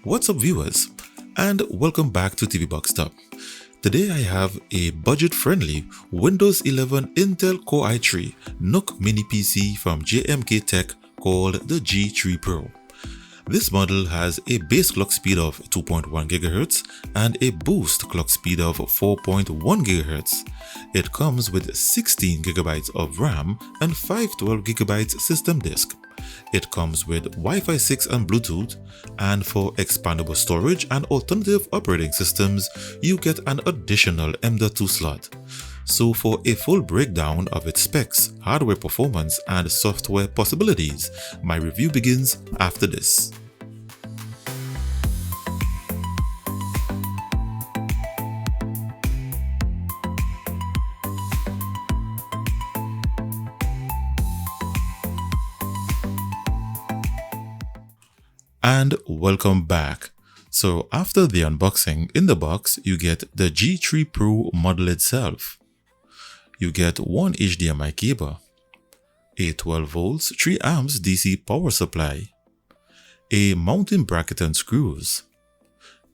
What's up viewers, and welcome back to TVBoxStop. Today I have a budget-friendly Windows 11 Intel Core i3 NUC mini PC from GMKtec called the G3 Pro. This model has a base clock speed of 2.1 GHz and a boost clock speed of 4.1 GHz. It comes with 16 GB of RAM and 512 GB system disk. It comes with Wi-Fi 6 and Bluetooth, and for expandable storage and alternative operating systems, you get an additional M.2 slot. So for a full breakdown of its specs, hardware performance, and software possibilities, my review begins after this. And welcome back. So after the unboxing, in the box you get the G3 Pro model itself. You get one HDMI cable, a 12 volts 3 amps DC power supply, a mounting bracket and screws,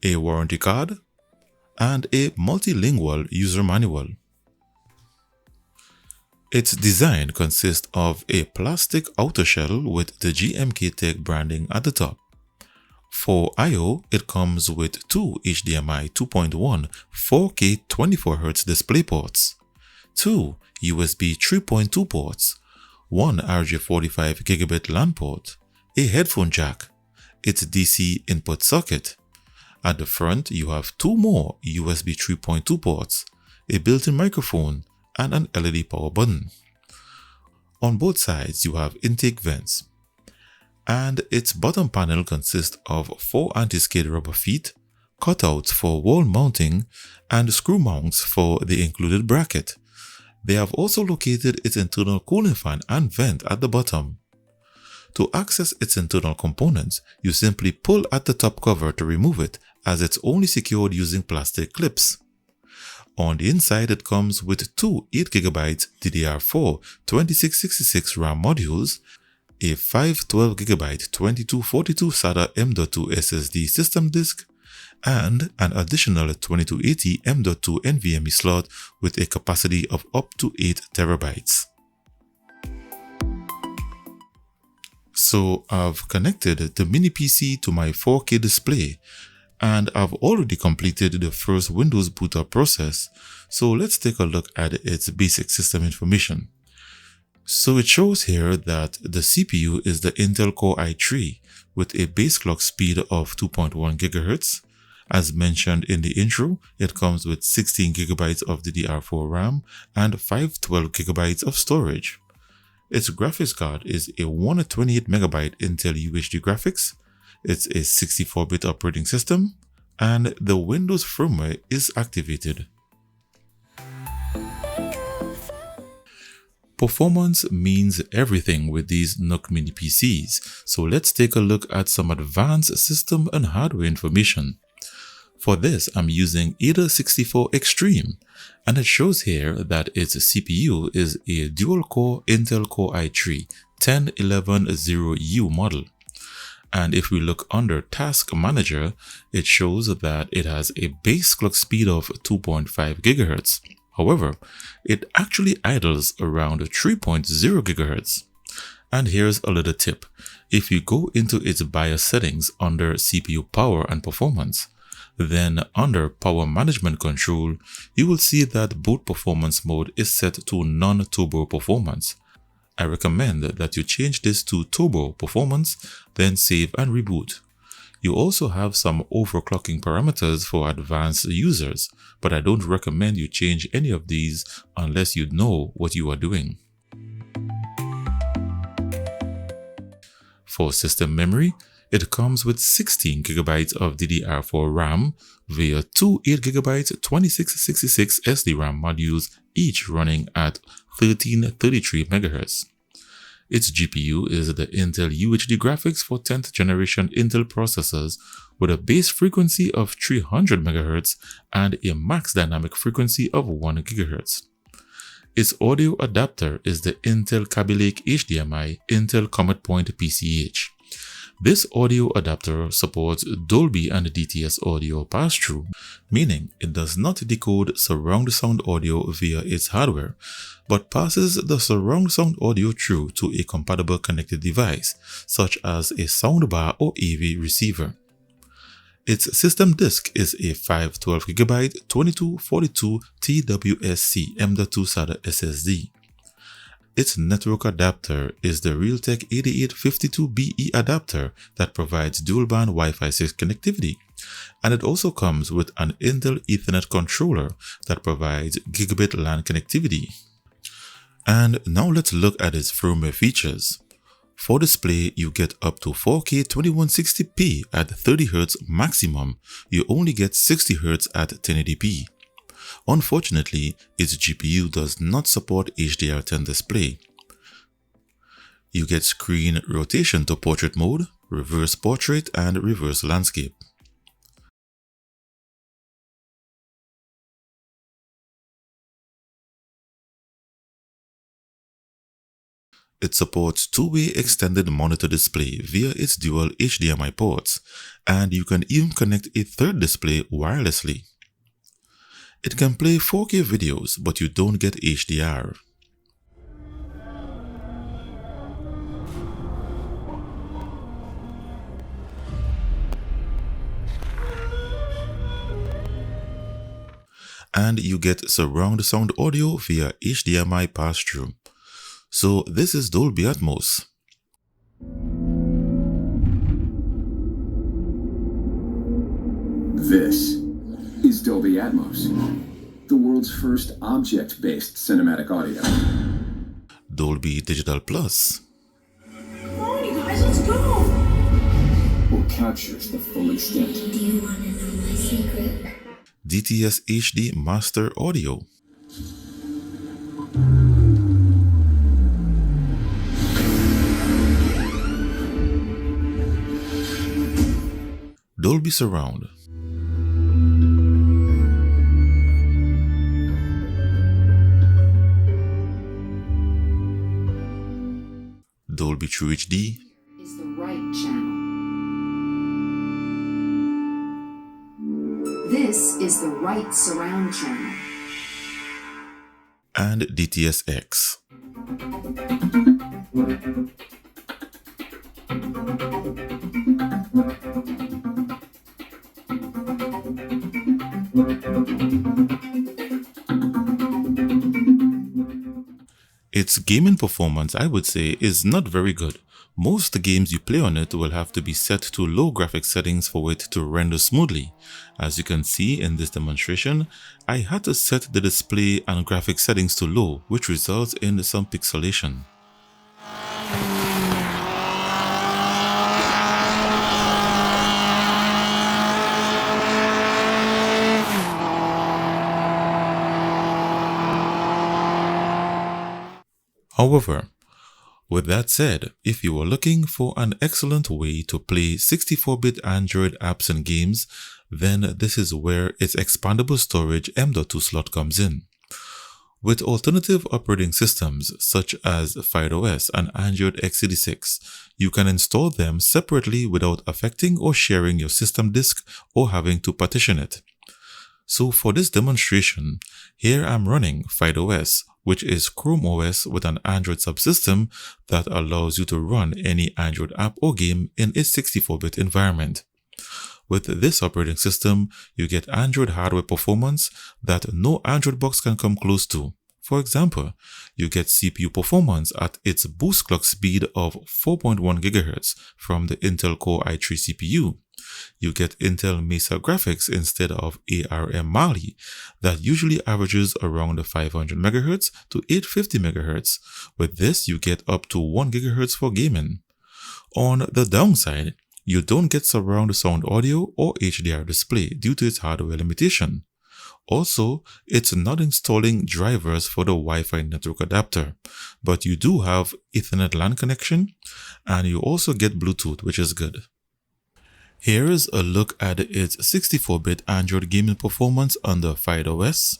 a warranty card, and a multilingual user manual. Its design consists of a plastic outer shell with the GMKtec branding at the top. For I/O, it comes with two HDMI 2.1 4K 24Hz display ports, two USB 3.2 ports, one RJ45 gigabit LAN port, a headphone jack, its DC input socket. At the front, you have two more USB 3.2 ports, a built-in microphone, and an LED power button. On both sides, you have intake vents. And its bottom panel consists of 4 anti-skid rubber feet, cutouts for wall mounting, and screw mounts for the included bracket. They have also located its internal cooling fan and vent at the bottom. To access its internal components, you simply pull at the top cover to remove it, as it's only secured using plastic clips. On the inside, it comes with two 8GB DDR4 2666 RAM modules, a 512GB 2242 SATA M.2 SSD system disk, and an additional 2280 M.2 NVMe slot with a capacity of up to 8 TB. So I've connected the mini PC to my 4K display, and I've already completed the first Windows boot up process, so let's take a look at its basic system information. So it shows here that the CPU is the Intel Core i3 with a base clock speed of 2.1 GHz. As mentioned in the intro, it comes with 16 GB of DDR4 RAM and 512 GB of storage. Its graphics card is a 128MB Intel UHD graphics. It's a 64-bit operating system, and the Windows firmware is activated. Performance means everything with these NUC mini PCs, so let's take a look at some advanced system and hardware information. For this, I'm using Ada 64 Extreme, and it shows here that its CPU is a dual-core Intel Core i3 10110U model. And if we look under Task Manager, it shows that it has a base clock speed of 2.5 GHz. However, it actually idles around 3.0 GHz. And here's a little tip. If you go into its BIOS settings under CPU power and performance, then under Power Management Control, you will see that boot performance mode is set to non-turbo performance. I recommend that you change this to turbo performance, then save and reboot. You also have some overclocking parameters for advanced users, but I don't recommend you change any of these unless you know what you are doing. For system memory, it comes with 16 GB of DDR4 RAM via two 8GB 2666 SDRAM modules, each running at 1333 MHz. Its GPU is the Intel UHD graphics for 10th generation Intel processors with a base frequency of 300 MHz and a max dynamic frequency of 1 GHz. Its audio adapter is the Intel Kaby Lake HDMI Intel Comet Point PCH. This audio adapter supports Dolby and DTS audio pass-through, meaning it does not decode surround sound audio via its hardware, but passes the surround sound audio through to a compatible connected device, such as a soundbar or AV receiver. Its system disk is a 512GB 2242 TWSC M.2 SATA SSD. Its network adapter is the Realtek 8852BE adapter that provides dual-band Wi-Fi 6 connectivity, and it also comes with an Intel Ethernet controller that provides gigabit LAN connectivity. And now let's look at its firmware features. For display, you get up to 4K 2160p at 30Hz maximum. You only get 60Hz at 1080p. Unfortunately, its GPU does not support HDR10 display. You get screen rotation to portrait mode, reverse portrait, and reverse landscape. It supports two-way extended monitor display via its dual HDMI ports, and you can even connect a third display wirelessly. It can play 4K videos, but you don't get HDR. And you get surround sound audio via HDMI pass-through. So this is Dolby Atmos. This is Dolby Atmos, the world's first object-based cinematic audio. Dolby Digital Plus. Come on, you guys, let's go! What captures the full extent. Do you want to know my secret? DTS HD Master Audio. Dolby Surround. Dolby True HD. Is the right channel. This is the right surround channel. And DTS-X. Its gaming performance, I would say, is not very good. Most games you play on it will have to be set to low graphics settings for it to render smoothly. As you can see in this demonstration, I had to set the display and graphics settings to low, which results in some pixelation. However, with that said, if you are looking for an excellent way to play 64-bit Android apps and games, then this is where its expandable storage M.2 slot comes in. With alternative operating systems such as FydeOS and Android X86, you can install them separately without affecting or sharing your system disk or having to partition it. So for this demonstration, here I'm running FydeOS, which is ChromeOS with an Android subsystem that allows you to run any Android app or game in a 64-bit environment. With this operating system, you get Android hardware performance that no Android box can come close to. For example, you get CPU performance at its boost clock speed of 4.1 GHz from the Intel Core i3 CPU. You get Intel Mesa graphics instead of ARM Mali that usually averages around 500 MHz to 850 MHz. With this, you get up to 1 GHz for gaming. On the downside, you don't get surround sound audio or HDR display due to its hardware limitation. Also, it's not installing drivers for the Wi-Fi network adapter, but you do have Ethernet LAN connection, and you also get Bluetooth, which is good. Here is a look at its 64-bit Android gaming performance under FydeOS.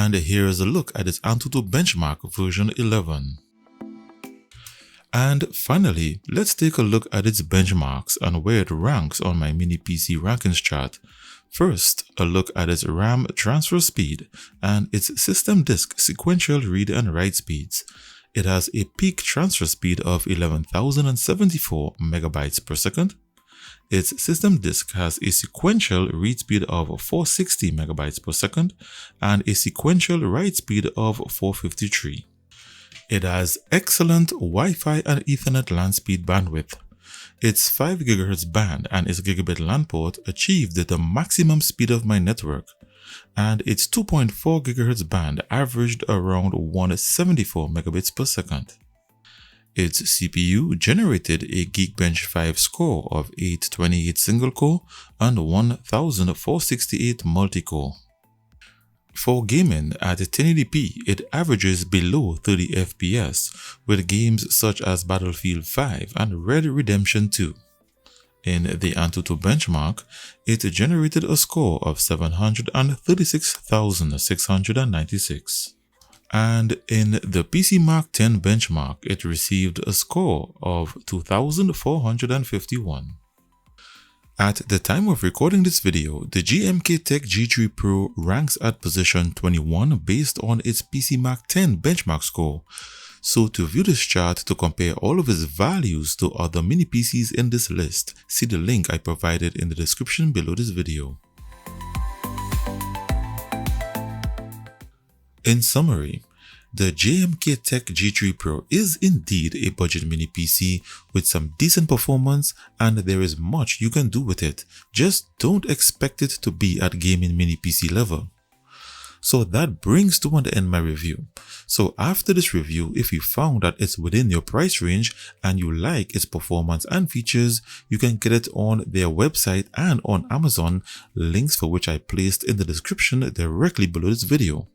And here is a look at its Antutu benchmark version 11. And finally, let's take a look at its benchmarks and where it ranks on my mini PC rankings chart. First, a look at its RAM transfer speed and its system disk sequential read and write speeds. It has a peak transfer speed of 11,074 megabytes per second. Its system disk has a sequential read speed of 460 megabytes per second and a sequential write speed of 453. It has excellent Wi-Fi and Ethernet LAN speed bandwidth. Its 5 GHz band and its gigabit LAN port achieved the maximum speed of my network, and its 2.4 GHz band averaged around 174 megabits per second. Its CPU generated a Geekbench 5 score of 828 single-core and 1468 multi-core. For gaming at 1080p, it averages below 30 FPS with games such as Battlefield 5 and Red Redemption 2. In the Antutu benchmark, it generated a score of 736,696. And in the PCMark 10 benchmark, it received a score of 2,451. At the time of recording this video, the GMKtec G3 Pro ranks at position 21 based on its PCMark 10 benchmark score. So to view this chart to compare all of its values to other mini PCs in this list, see the link I provided in the description below this video. In summary, the GMKtec G3 Pro is indeed a budget mini PC with some decent performance, and there is much you can do with it. Just don't expect it to be at gaming mini PC level. So that brings to an end my review. So after this review, if you found that it's within your price range and you like its performance and features, you can get it on their website and on Amazon, links for which I placed in the description directly below this video.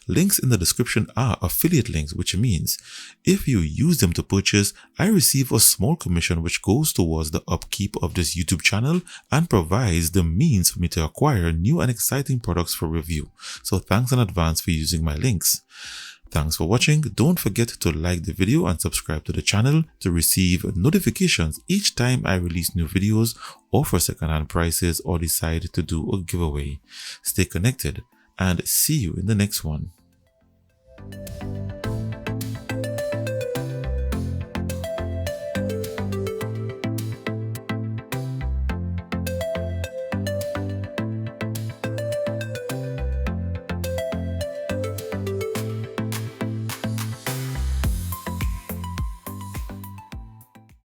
Links in the description are affiliate links, which means if you use them to purchase, I receive a small commission which goes towards the upkeep of this YouTube channel and provides the means for me to acquire new and exciting products for review. So thanks in advance for using my links. Thanks for watching. Don't forget to like the video and subscribe to the channel to receive notifications each time I release new videos, offer second-hand prices, or decide to do a giveaway. Stay connected and see you in the next one.